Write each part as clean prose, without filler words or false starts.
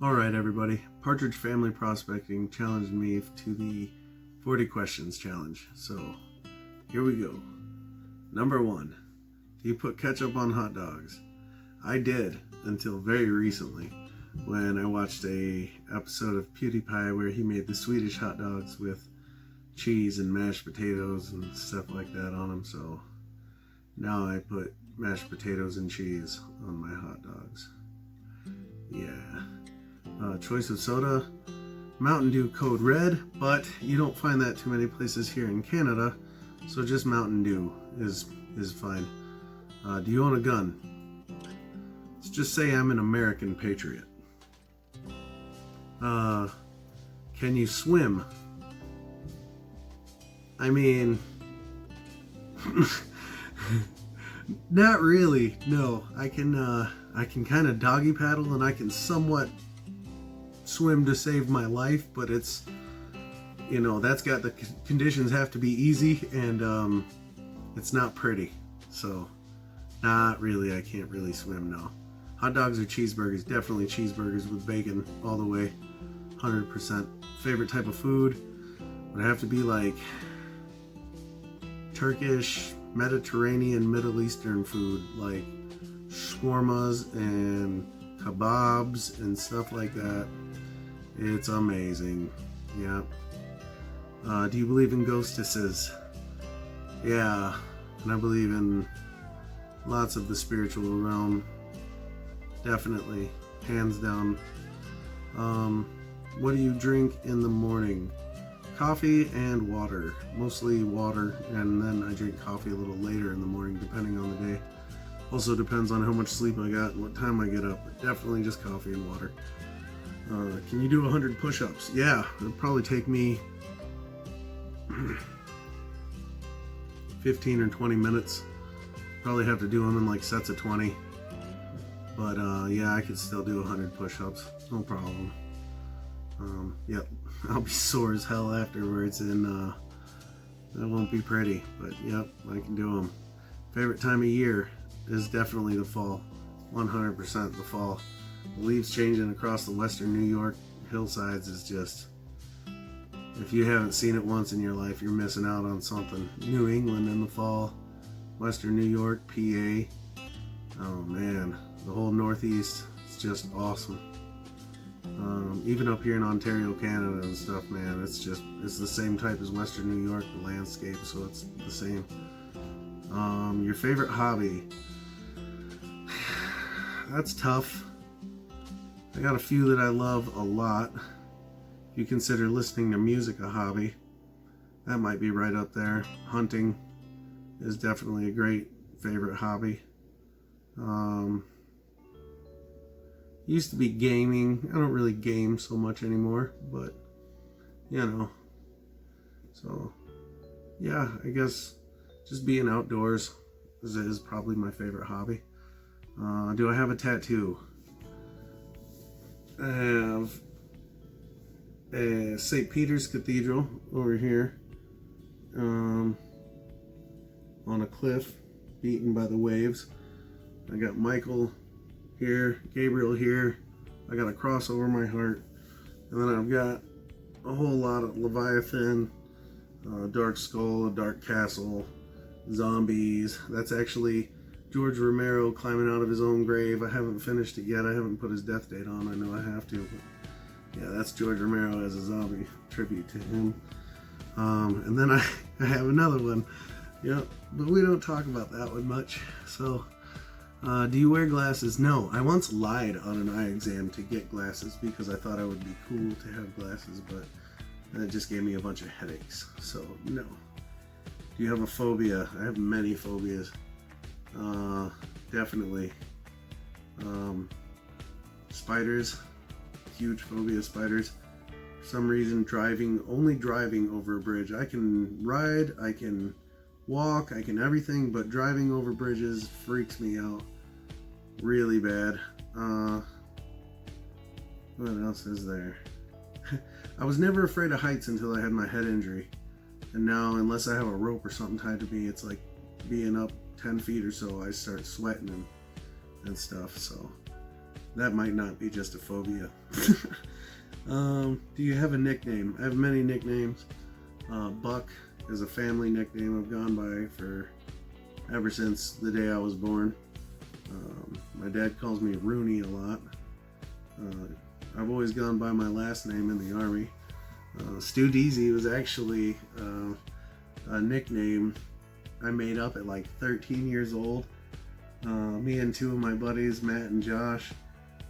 Alright everybody, Partridge Family Prospecting challenged me to the 40 questions challenge, so here we go. Number 1, do you put ketchup on hot dogs? I did, until very recently, when I watched a episode of PewDiePie where he made the Swedish hot dogs with cheese and mashed potatoes and stuff like that on them, so now I put mashed potatoes and cheese on my hot dogs. Yeah. Choice of soda, Mountain Dew Code Red, but you don't find that too many places here in Canada, so just Mountain Dew is fine. Do you own a gun? Let's just say I'm an American patriot. Can you swim? I mean, not really, no. I can kind of doggy paddle and I can somewhat swim to save my life, but it's, you know, that's got the conditions have to be easy, and it's not pretty, so not really. I can't really swim, no. Hot dogs or cheeseburgers? Definitely cheeseburgers with bacon all the way, 100%. Favorite type of food would have to be like Turkish, Mediterranean, Middle Eastern food, like shawarmas and kebabs and stuff like that. It's amazing. Yeah. Do you believe in ghostesses? Yeah, and I believe in lots of the spiritual realm. Definitely, hands down. What do you drink in the morning? Coffee and water. Mostly water, and then I drink coffee a little later in the morning, depending on the day. Also depends on how much sleep I got and what time I get up, but definitely just coffee and water. Can you do 100 push-ups? Yeah, it'll probably take me 15 or 20 minutes. Probably have to do them in like sets of 20. But yeah, I could still do 100 push-ups, no problem. Yep, I'll be sore as hell afterwards, and that won't be pretty, but yep, I can do them. Favorite time of year is definitely the fall, 100% the fall. The leaves changing across the western New York hillsides is just, if you haven't seen it once in your life, you're missing out on something. New England in the fall, western New York, PA, oh man, the whole Northeast, it's just awesome. Even up here in Ontario, Canada and stuff, man, it's the same type as western New York, the landscape, so it's the same. Your favorite hobby? That's tough. I got a few that I love a lot. If you consider listening to music a hobby, that might be right up there. Hunting is definitely a great favorite hobby. Used to be gaming. I don't really game so much anymore, but you know. So yeah, I guess just being outdoors is probably my favorite hobby. Do I have a tattoo? I have a St. Peter's Cathedral over here, on a cliff, beaten by the waves. I got Michael here, Gabriel here. I got a cross over my heart, and then I've got a whole lot of Leviathan, Dark Skull, a Dark Castle, zombies. That's actually George Romero climbing out of his own grave. I haven't finished it yet. I haven't put his death date on. I know I have to, but yeah, that's George Romero as a zombie, tribute to him. And then I have another one. Yep, but we don't talk about that one much. So, do you wear glasses? No, I once lied on an eye exam to get glasses because I thought I would be cool to have glasses, but that just gave me a bunch of headaches. So, no. Do you have a phobia? I have many phobias. Definitely. Spiders. Huge phobia of spiders. For some reason, only driving over a bridge. I can ride, I can walk, I can everything, but driving over bridges freaks me out really bad. What else is there? I was never afraid of heights until I had my head injury, and now unless I have a rope or something tied to me, it's like being up 10 feet or so, I start sweating and stuff. So That might not be just a phobia. Do you have a nickname? I have many nicknames. Buck is a family nickname I've gone by for ever since the day I was born. My dad calls me Rooney a lot. I've always gone by my last name in the Army. StewDeezie was actually a nickname I made up at like 13 years old. Me and two of my buddies, Matt and Josh,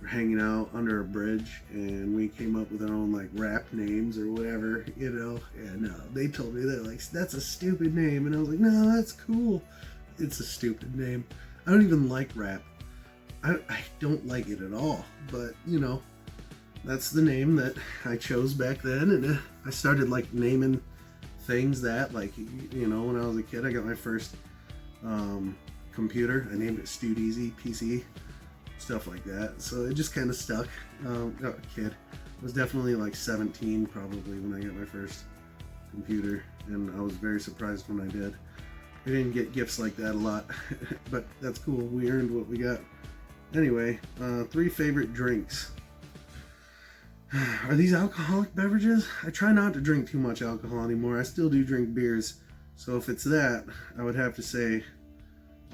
were hanging out under a bridge, and we came up with our own like rap names or whatever, you know. And they told me that like that's a stupid name, and I was like, no, that's cool. It's a stupid name. I don't even like rap. I don't like it at all. But you know, that's the name that I chose back then, and I started like naming things that, like, you know, when I was a kid, I got my first computer. I named it StewDeezie PC, stuff like that. So it just kind of stuck. A kid. I was definitely like 17 probably when I got my first computer, and I was very surprised when I did. I didn't get gifts like that a lot, but that's cool. We earned what we got. Anyway, 3 favorite drinks. Are these alcoholic beverages? I try not to drink too much alcohol anymore. I still do drink beers. So if it's that, I would have to say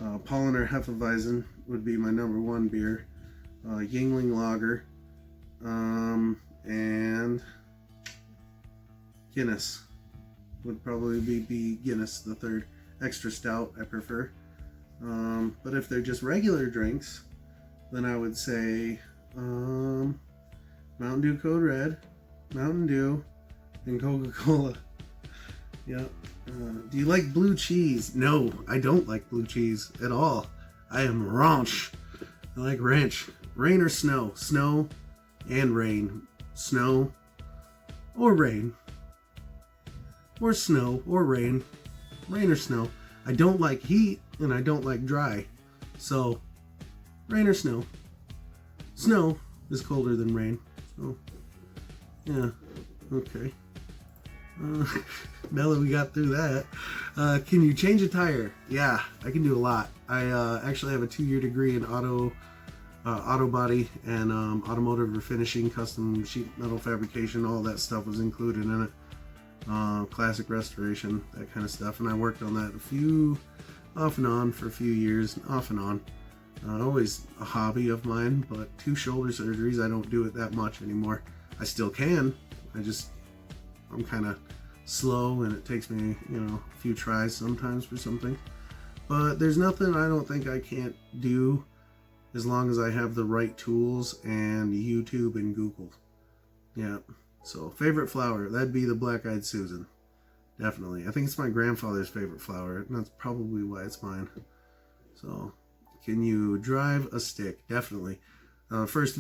Paulaner Hefeweizen would be my #1 beer. Yingling Lager. And Guinness would probably be Guinness, the third. Extra stout, I prefer. But if they're just regular drinks, then I would say Mountain Dew Code Red, Mountain Dew, and Coca-Cola. Yep. Do you like blue cheese? No, I don't like blue cheese at all. I am ranch. I like ranch. Rain or snow? Snow and rain. Snow or rain. Or snow or rain. Rain or snow. I don't like heat and I don't like dry. So, rain or snow. Snow is colder than rain. So, yeah. Okay. Now that we got through that, can you change a tire? Yeah, I can do a lot. I actually have a 2-year degree in auto body and automotive refinishing, custom sheet metal fabrication. All that stuff was included in it. Classic restoration, that kind of stuff. And I worked on that off and on for a few years, off and on. Always a hobby of mine, but 2 shoulder surgeries, I don't do it that much anymore. I still can. I'm kind of slow, and it takes me, you know, a few tries sometimes for something. But there's nothing I don't think I can't do as long as I have the right tools and YouTube and Google. Yeah. So, favorite flower, that'd be the Black-Eyed Susan. Definitely. I think it's my grandfather's favorite flower, and that's probably why it's mine. So, can you drive a stick? Definitely. First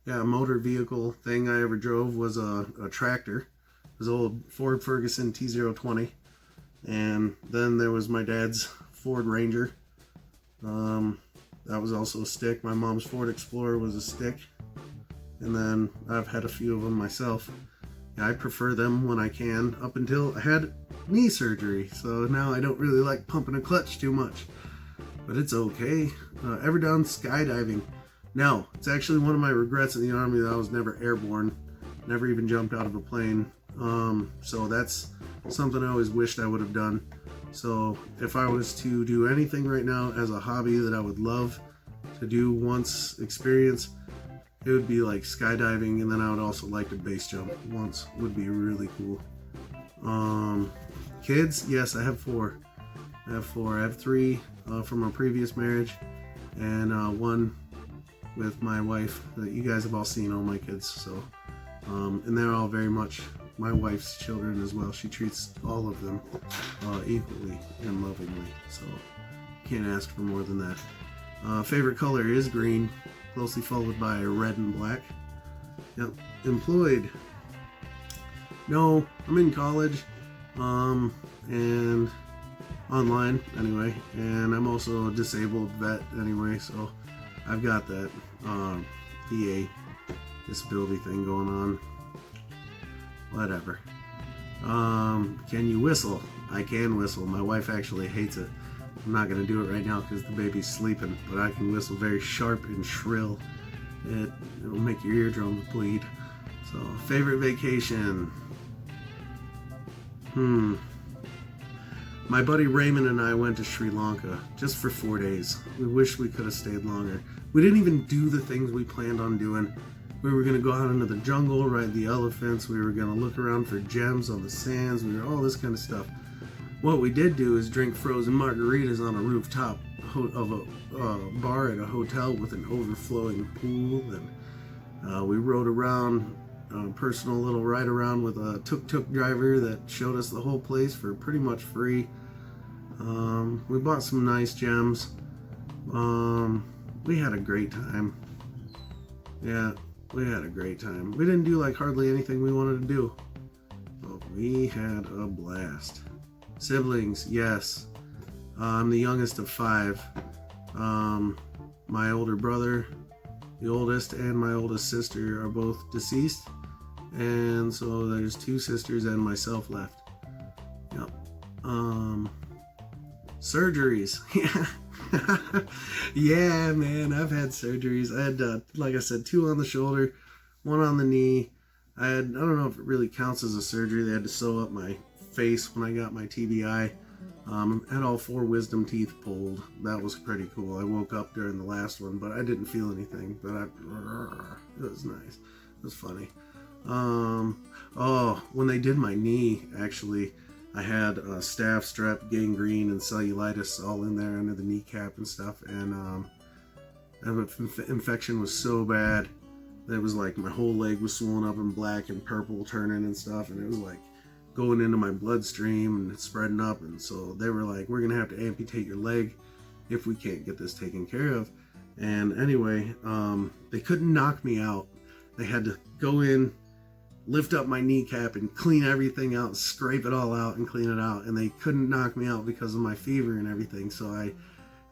motor vehicle thing I ever drove was a tractor. It was an old Ford Ferguson T020. And then there was my dad's Ford Ranger. That was also a stick. My mom's Ford Explorer was a stick. And then I've had a few of them myself. I prefer them when I can, up until I had knee surgery. So now I don't really like pumping a clutch too much. But it's okay. Ever done skydiving? No, it's actually one of my regrets in the Army that I was never airborne. Never even jumped out of a plane. So that's something I always wished I would have done. So if I was to do anything right now as a hobby that I would love to do once experience, it would be like skydiving, and then I would also like to base jump once. Would be really cool. Kids? Yes, I have 4. I have 3 from a previous marriage, and 1 with my wife. You guys have all seen all my kids, so and they're all very much my wife's children as well. She treats all of them equally and lovingly, so can't ask for more than that. Favorite color is green, closely followed by red and black. Yep. Employed? No, I'm in college, and online anyway, and I'm also a disabled vet anyway, so I've got that VA disability thing going on. Whatever. Can you whistle? I can whistle. My wife actually hates it. I'm not going to do it right now because the baby's sleeping, but I can whistle very sharp and shrill. It'll make your eardrums bleed. So, favorite vacation? My buddy Raymond and I went to Sri Lanka just for 4 days. We wish we could have stayed longer. We didn't even do the things we planned on doing. We were going to go out into the jungle, ride the elephants. We were going to look around for gems on the sands. All this kind of stuff. What we did do is drink frozen margaritas on a rooftop of a bar at a hotel with an overflowing pool. And we rode around, personal little ride around with a tuk-tuk driver that showed us the whole place for pretty much free. We bought some nice gems. We had a great time. Yeah, we had a great time. We didn't do like hardly anything we wanted to do, but we had a blast. Siblings, yes. I'm the youngest of 5. My older brother, the oldest, and my oldest sister are both deceased, and so there's 2 sisters and myself left. Yep. Surgeries. Yeah, man, I've had surgeries. I had, like I said, 2 on the shoulder, 1 on the knee. I don't know if it really counts as a surgery. They had to sew up my face when I got my TBI. Had all 4 wisdom teeth pulled. That was pretty cool. I woke up during the last one, but I didn't feel anything. But it was nice. It was funny. When they did my knee, actually, I had staph, strep, gangrene, and cellulitis all in there under the kneecap and stuff. And the infection was so bad that it was like my whole leg was swollen up and black and purple turning and stuff. And it was like going into my bloodstream and spreading up. And so they were like, we're going to have to amputate your leg if we can't get this taken care of. And anyway, they couldn't knock me out. They had to go in, lift up my kneecap and clean everything out, scrape it all out and clean it out. And they couldn't knock me out because of my fever and everything. So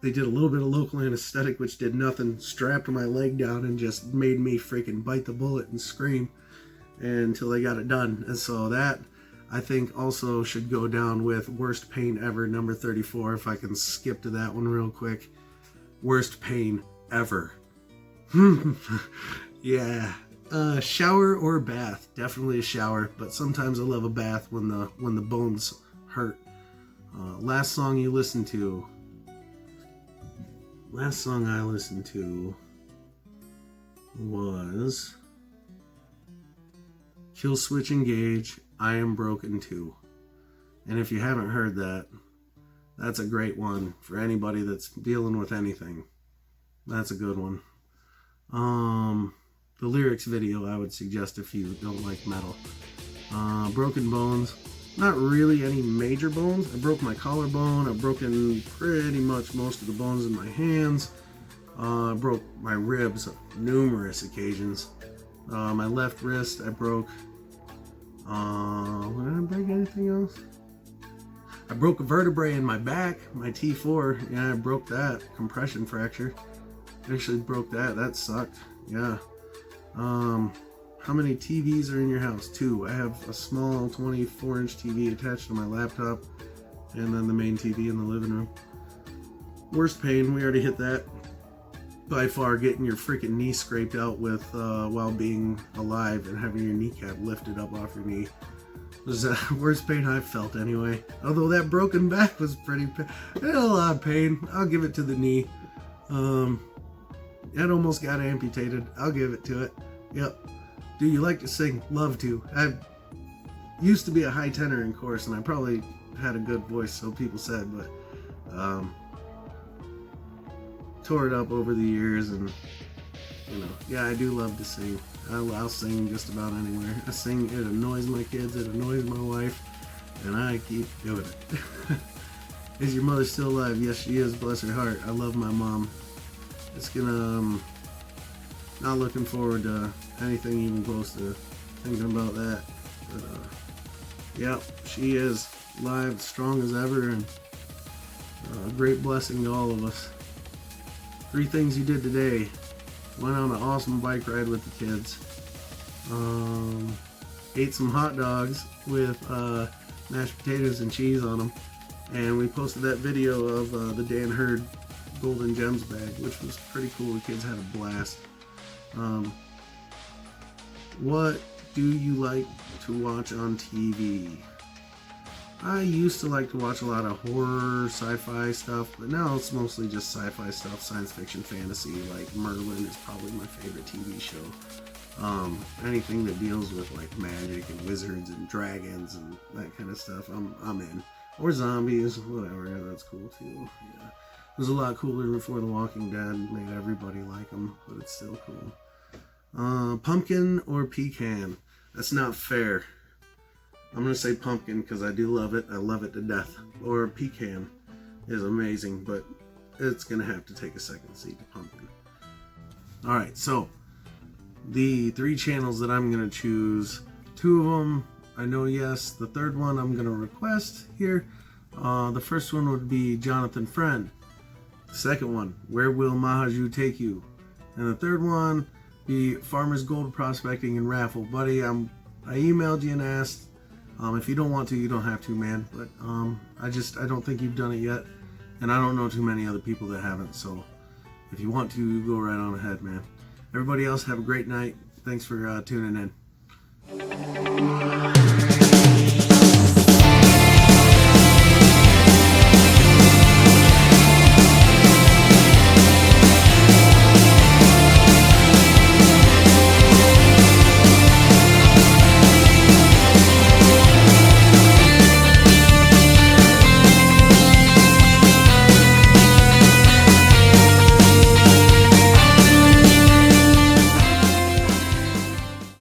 they did a little bit of local anesthetic, which did nothing, strapped my leg down and just made me freaking bite the bullet and scream until they got it done. And so that, I think, also should go down with worst pain ever, number 34, if I can skip to that one real quick. Worst pain ever. Yeah. Shower or bath? Definitely a shower, but sometimes I love a bath when the bones hurt. Last song you listened to? Last song I listened to was Kill Switch Engage, I Am Broken Too. And if you haven't heard that, that's a great one for anybody that's dealing with anything. That's a good one. The lyrics video I would suggest if you don't like metal. Broken bones. Not really any major bones. I broke my collarbone. I've broken pretty much most of the bones in my hands. I broke my ribs on numerous occasions. My left wrist I broke. Did I break anything else? I broke a vertebrae in my back, my T4. Yeah, I broke that. Compression fracture. Actually broke that. That sucked. Yeah. How many TVs are in your house? 2. I have a small 24-inch TV attached to my laptop, and then the main TV in the living room. Worst pain, we already hit that. By far, getting your freaking knee scraped out with while being alive and having your kneecap lifted up off your knee was the worst pain I've felt anyway. Although that broken back was pretty a lot of pain. I'll give it to the knee. It almost got amputated. I'll give it to it. Yep. Do you like to sing? Love to. I used to be a high tenor in chorus, and I probably had a good voice, so people said, but tore it up over the years, and yeah, I do love to sing. I'll sing just about anywhere. I sing. It annoys my kids. It annoys my wife, and I keep doing it. Is your mother still alive? Yes, she is. Bless her heart. I love my mom. It's gonna not looking forward to anything even close to thinking about that. But yeah, she is alive, strong as ever, and a great blessing to all of us. 3 things you did today. Went on an awesome bike ride with the kids. Ate some hot dogs with mashed potatoes and cheese on them. And we posted that video of the Dan Hurd Golden Gems bag, which was pretty cool. The kids had a blast. What do you like to watch on TV? I used to like to watch a lot of horror, sci-fi stuff, but now it's mostly just sci-fi stuff, science fiction, fantasy. Like Merlin is probably my favorite TV show. Anything that deals with like magic and wizards and dragons and that kind of stuff, I'm in. Or zombies, whatever, that's cool too. Yeah, it was a lot cooler before The Walking Dead made everybody like them, but it's still cool. Pumpkin or pecan? That's not fair. I'm going to say pumpkin because I do love it. I love it to death. Or pecan is amazing, but it's going to have to take a second seat to pumpkin. Alright, so the 3 channels that I'm going to choose, 2 of them I know yes. The third one I'm going to request here. The first one would be Jonathon Friend. The second one, Werewill mahajutakeyou. And the third one be Farmer's Gold Prospecting in Raffles. Buddy, I emailed you and asked. If you don't want to, you don't have to, man. But I don't think you've done it yet, and I don't know too many other people that haven't. So if you want to, go right on ahead, man. Everybody else, have a great night. Thanks for tuning in.